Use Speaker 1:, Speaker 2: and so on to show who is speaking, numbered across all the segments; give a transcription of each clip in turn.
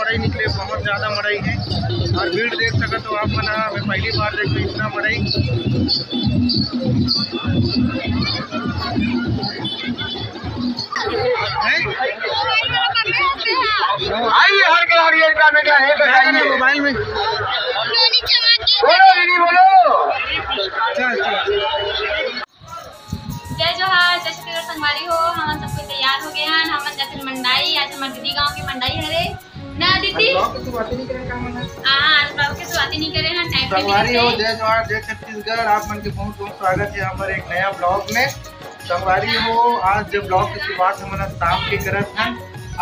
Speaker 1: मड़ई निकले, बहुत ज़्यादा मड़ई है और भीड़ देख सको तो आप मना मैं पहली बार देख रही इतना मड़ई।
Speaker 2: आइए हर खिलाड़ी
Speaker 1: मोबाइल में
Speaker 3: जय जोहार, जय छत्तीसगढ़ संगवारी हो। हम सब कोई तैयार हो गए हैं। हम जाते मंडाई, आज हमारे दीदी गांव की मंडाई है रे ना दीदी। आज ब्लॉग के शुरुआती नहीं करे हैं, टाइम
Speaker 1: संगवारी हो। जय जोहार, जय छत्तीसगढ़। आप मन के बहुत बहुत स्वागत है हमारे एक नया ब्लॉग में। संगवारी हो, आज जब ब्लॉग की शुरुआत हमारा शाम के करत हैं।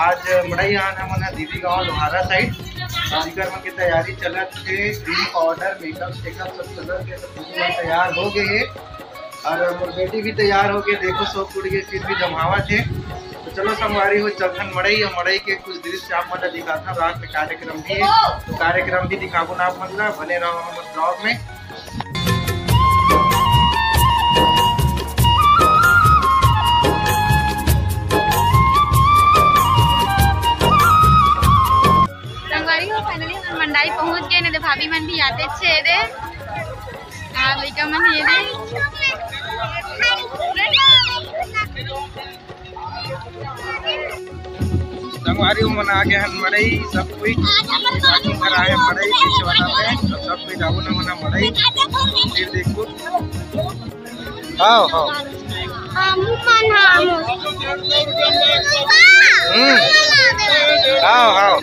Speaker 1: आज मड़ई आन हमारा दीदी गाँव लोहारा साइड जिकर मन की तैयारी चलत है। क्रीम पाउडर मेकअप शेकअप सब चलत है, सब तैयार हो गए है और मोर बेटी भी तैयार हो गए। देखो सो टूट गए फिर भी जमावत है। तो चलो संगवारी हो चलथन मड़ई और मड़ई के कुछ दृश्य आप मतलब दिखाता। रात में कार्यक्रम भी है, तो कार्यक्रम भी दिखाबो ना आप मतलब बने रहो हमारे ब्लॉग में।
Speaker 3: संगवारी हो फाइनली हम मंडाई पहुंच गए ने। भाभी मन भी आते छे दे आ लइका मन ये दे
Speaker 1: संगवारी मन आ गए हैं मड़ई। सब कोई घर आए मड़ई बीच वाला में, सब कोई जाबो ना मना मड़ई फिर देखो। आओ आओ आओ आओ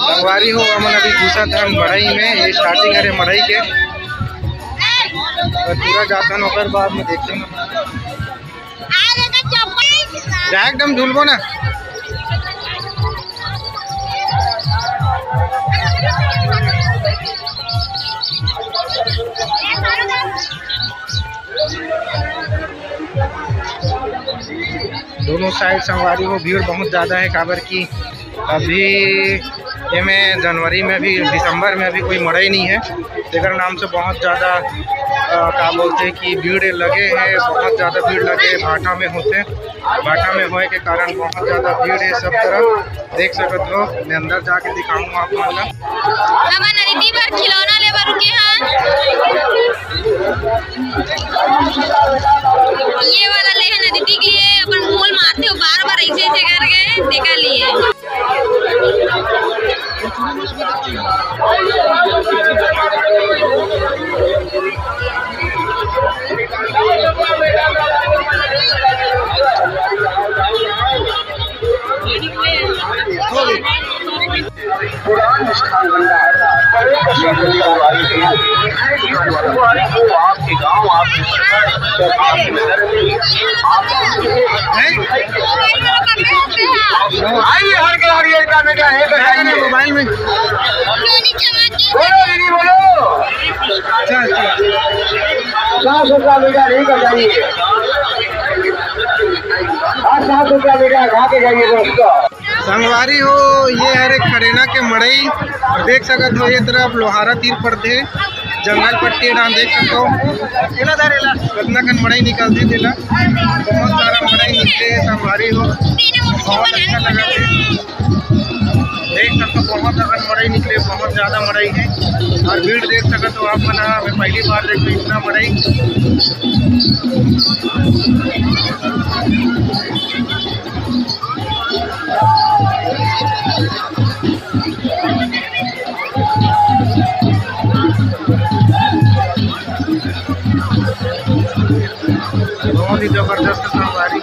Speaker 1: संगवारी हो। हम अभी घुसा था मड़ई में, ये स्टार्टिंग है मड़ई के पूरा जाता ओकर बाद में देखते हैं जा एकदम ढूलबो ना। दोनों साइड संगवारी हो भीड़ बहुत ज़्यादा है। काबर की अभी ये में जनवरी में भी दिसंबर में अभी कोई मड़ई नहीं है, तेकर नाम से बहुत ज़्यादा क्या बोलते हैं कि भीड़ लगे हैं। बहुत ज़्यादा भीड़ लगे भाटा में होते, भाटा में होए के कारण बहुत ज़्यादा भीड़ है सब तरफ देख सकते हो। मैं अंदर जाके दिखाऊंगा आप मन
Speaker 3: पर खिलौना ले बर रुके हैं। ये वाला ले है ना दीदी के लिए अपन मोल मारते हो बार-बार ऐसे करके देखा लिए।
Speaker 2: पुरान स्थान आपके गाँव आपके आइए हर खिलाड़ी
Speaker 1: मोबाइल में
Speaker 2: बोलो 7 रुपया मीटर नहीं कर जाइए, 7 रुपया मीटर खा के जाइए दोस्तों।
Speaker 1: संगवारी हो ये है रे खरेना के मड़ई और देख सकते हो ये तरफ लोहारा तीर पड़ते जंगल पट्टी डाल देख सकते हो कितना कन मड़ई निकलते तेला। बहुत सारा मड़ई निकले संगवारी हो, बहुत अच्छा लगा देख सकते हो। बहुत अगर मड़ई निकले, बहुत ज़्यादा मड़ई है और भीड़ देख सकते हो आप मना मैं पहली बार देख रही इतना मड़ई। बहुत ही जबरदस्त संगवारी।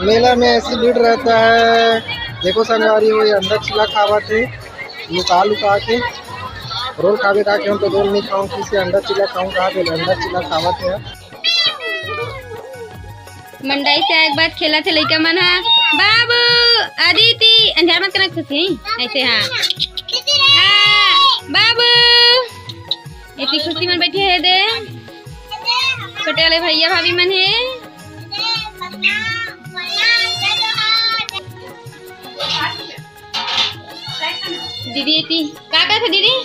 Speaker 1: मेला में ऐसी भीड़ रहता है। देखो संगवारी हो ये अंदर चिल्ला खावा थे लुका लुका के रोल खावे का तो रोल नहीं खाऊँ किसी अंडा चिल्ला खाऊँ कहा तो अंडा चिल्ला खावा थे।
Speaker 3: मंडाई से एक बार खेला थे लड़का मन हा बाबू अदिति अंधार मत करना खुशी ऐसे हाँ बाबू इतनी खुशी मन बैठे है दे छोटे वाले भैया भाभी मन है दीदी थी का थे दीदी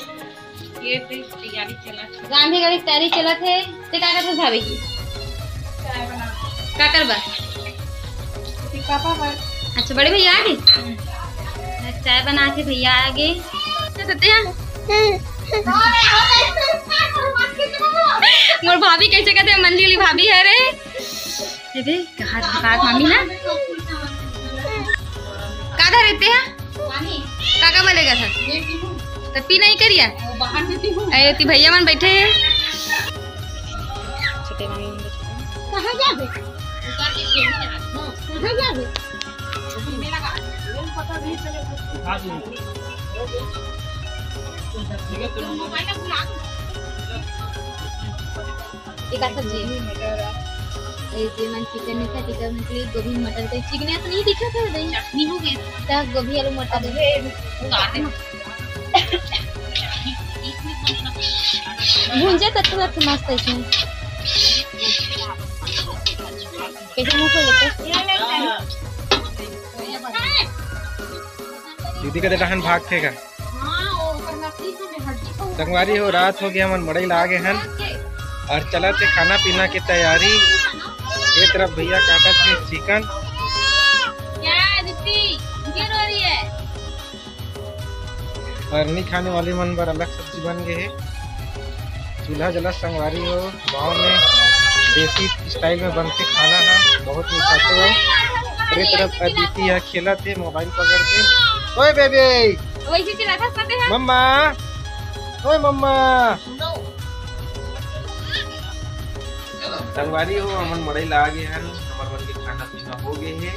Speaker 4: ये तैयारी चला
Speaker 3: गांधी गढ़ी तैयारी चला थे ते का थे भाभी की
Speaker 4: चाय बना
Speaker 3: का करबा
Speaker 4: पापा पर
Speaker 3: अच्छा बड़े भैया आ गए चाय बना के भैया आ गए सत्या मोर भाभी कैसे कहते हैं मंजली भाभी है रे दे कहा बात मामी ना काधा रहते हैं काका बोलेगा था तो पी नहीं करिया अयोती भैया मन बैठे हैं छोटे मामी कहाँ जाबे कहाँ जाबे एक सब्जी मन चिकन नहीं था चिकन के गोभी मटर का चिकन तो नहीं दिखा था नहीं हो गया गोभी आलू मटर भूंजा तत्व मस्त है इसमें कैसे मुंह खोल लेते
Speaker 1: दीदी का रहन भाग थे का संगवारी हो रात हो गया मन मड़ई ला गए हन और चला थे खाना पीना की तैयारी। एक तरफ भैया काटा थे चिकन और नहीं खाने वाले मन पर अलग सब्जी बन गए है। चूल्हा जला संगवारी हो गाँव में देसी स्टाइल में बनते खाना है बहुत मिठाते हो। और एक तरफ अदिति है खेला थे मोबाइल पकड़ के ओए बेबी
Speaker 3: वैसे चला था पता है
Speaker 1: मम्मा ओए मम्मा संगवारी हो हमन मड़ई ला गए हैं हमार मन के खाना पीना हो गए है।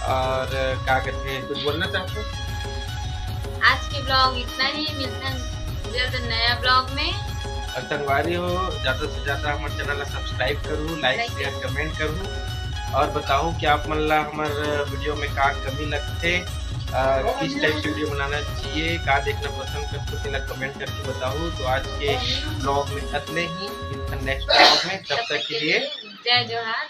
Speaker 1: और क्या कहते हैं कुछ बोलना चाहते
Speaker 3: आज के ब्लॉग इतना ही मिलता जल्द नया ब्लॉग में।
Speaker 1: और संगवारी हो ज्यादा से ज्यादा हमारे चैनल सब्सक्राइब करूँ लाइक शेयर कमेंट करूँ और बताओ कि आप मन ला हमारे वीडियो में का कमी लगते किस टाइप से वीडियो बनाना चाहिए का देखना पसंद करते हो कमेंट करके बताओ। तो आज के ब्लॉग में इतने ही नेक्स्ट ब्लॉग में तब तक के लिए
Speaker 3: जय जोहार।